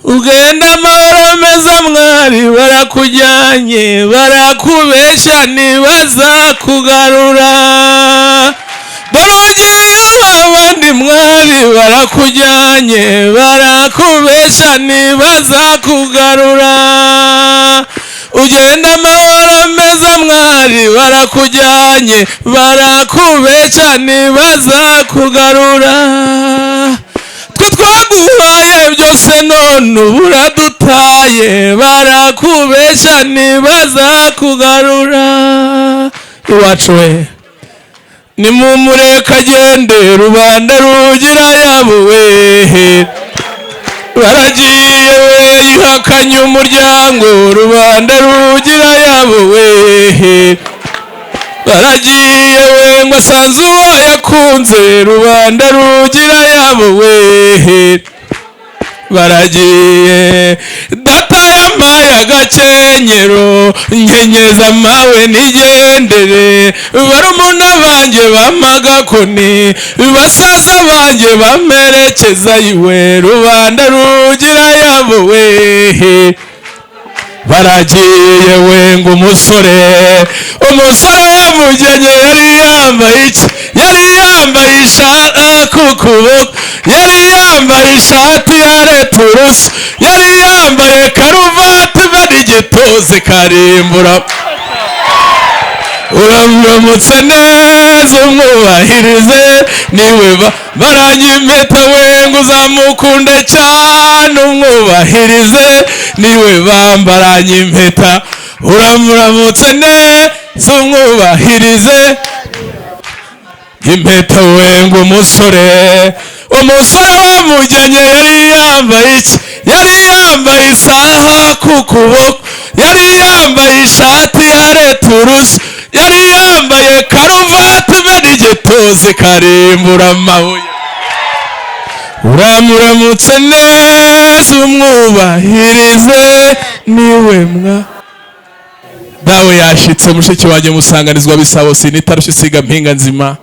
ugenda amahoro meza mwari barakujyanye barakubeshya ntibazakugarura dore ugiye abandi mwari barakujyanye barakubeshya ntibazakugarura ugenda amahoro meza mwari barakujyanye barakubeshya ntibazakugarura twe twaguhaye byose none uburadutaye barakubeshya ntibazakugarura iwacu we nimumureka agende rubanda rugira yabo we baragiye we yihakanye umuryango rubanda rugira yabo we baragiye we ngo asanze uwo yakunze rubanda rugira yabo we baragiye data yampaye agakenyero nkenyeza mawe nigendere barumuna banjye bamagakoni basaza banjye bamerekeza iwe rubanda rugira yabo we baragiye we ngo umusore wamujyanye yari yambaye iki yari yambaye ishati ku kuboko yari yambaye ishati ya returusi yari yambaye karuvati n'igitozi karimbura uramutse neza umwubahirize niwe baranyimpeta we ngo uzamukunde cyane umwubahirize niwe bambaranye impeta uramutse neza umwubahirize impeta we ngo umusore wamujyanye yari yambaye iki yari yambaye isaha ku kuboko yari yambaye ishati ya returusi yari yambaye karuvati n'igitozi karimbura amabuye uramutse neza umwubahirize niwe mwa dawe yashitse mushiki wanjye musanganizwa bisabo sinitarushye siga mpinga nzima